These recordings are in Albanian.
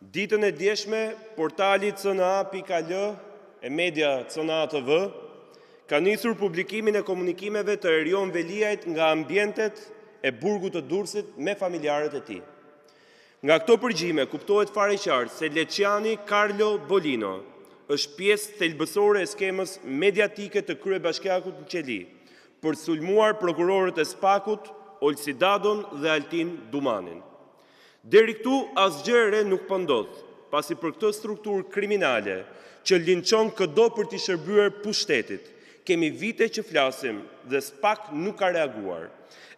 Ditën e djeshme, portali CNA.al e media CNA TV ka nisur publikimin e komunikimeve të Erion Veliajt nga ambientet e burgut të Durrësit me familjarët e tij. Nga këto përgjime kuptohet fare qartë se Leçani Carlo Bolino është pjesë thelbësore e skemës mediatike të kryebashkiakut në Qeli për sulmuar prokurorët e SPAK-ut, Olsi Dadon dhe Altin Dumanin. Deri këtu asgjë e re nuk po ndodh, pasi për këtë strukturë kriminale që linçon çdo për të shërbyer pushtetit, kemi vite që flasim dhe SPAK nuk ka reaguar.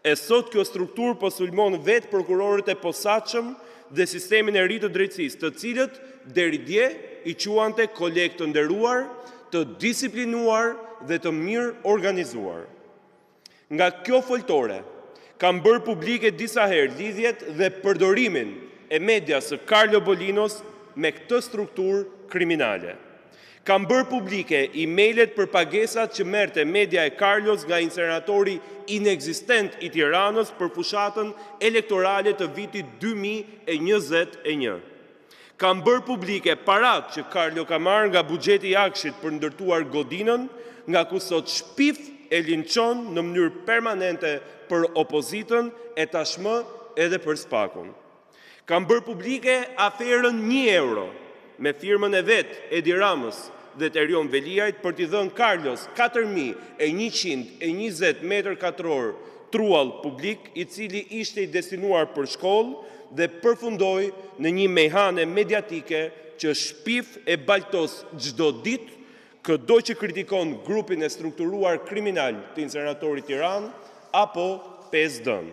E sot kjo strukturë po sulmon vetë prokurorët e posaçëm dhe sistemin e ri të drejtësisë, të cilët deri dje i quante kolegë të nderuar, të disiplinuar dhe të mirë organizuar. Nga kjo foltore, kam bërë publike disa herë lidhjet dhe përdorimin e medias së Carlo Bolinos me këtë strukturë kriminale. Kam bërë publike e-mailet për pagesat që merrte media e Carlos nga inseneratori inekzistent i Tiranës për fushatën elektorale të vitit 2021. Kam bërë publike parat që Carlo ka marrë nga buxheti i Akshit për ndërtuar godinën, nga ku sot shpif e linçon në mënyrë permanente për opozitën e tashmë edhe për SPAK-un. Kam bërë publike aferën 1 euro me firmën e vet Edi Ramës dhe të Erion Veliajt për t'i dhënë Carlos 4120 metër katror truall publik, i cili ishte i destinuar për shkollë dhe përfundoi në një mejhane mediatike që shpif e baltos çdo ditë këdo që kritikon grupin e strukturuar kriminal të inseneratorit Tiranë apo PSD-n.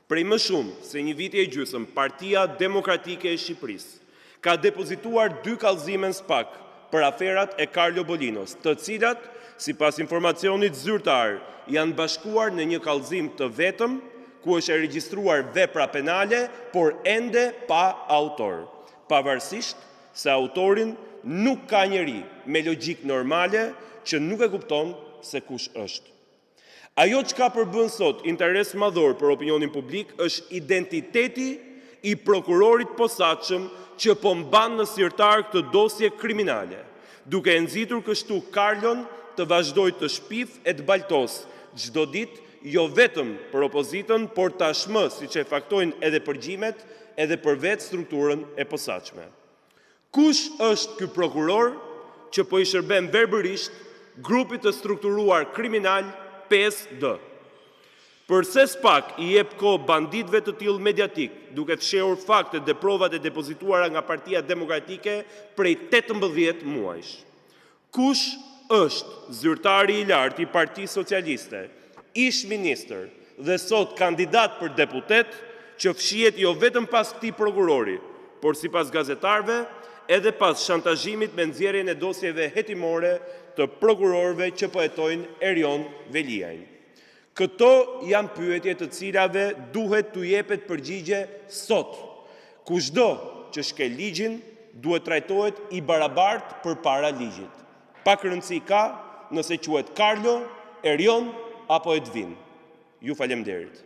Prej më shumë se një viti e gjysmë, Partia Demokratike e Shqipërisë ka depozituar 2 kallëzime në SPAK për aferat e Carlo Bolinos, të cilat, sipas informacionit zyrtar, janë bashkuar në një kallëzim të vetëm, ku është e regjistruar vepra penale, por ende pa autor, pavarësisht se autorin nuk ka njeri me logjik normale që nuk e kupton se kush është. Ajo që ka përbën sot interes madhor për opinionin publik është identiteti i prokurorit posaçëm që po mban në sirtar këtë dosje kriminale, duke e nxitur kështu Carlon të vazhdojë të shpif e të baltos çdo ditë, jo vetëm për opozitën, por tashmë, siç e faktojnë edhe përgjimet, edhe për vetë strukturën e posaçme. Kush është ky prokuror që po i shërben verbërisht grupit të strukturuar kriminal PSD? Përse SPAK i jep kohë banditëve të tillë mediatik, duke fshehur faktet dhe provat e depozituara nga Partia Demokratike prej 18 muajsh? Kush është zyrtari i lartë i Partisë Socialiste, ish ministër dhe sot kandidat për deputet, që fshihet jo vetëm pas këtij prokurori, por sipas gazetarëve, edhe pas shantazhimit me nxjerrjen e dosjeve hetimore të prokurorëve që po hetojnë Erion Veliajin? Këto janë pyetje të cilave duhet t'u jepet përgjigje sot. Kushdo që shkel ligjin duhet trajtohet i barabartë përpara ligjit. Pak rëndësi ka nëse quhet Carlo, Erion apo Edvin. Ju faleminderit.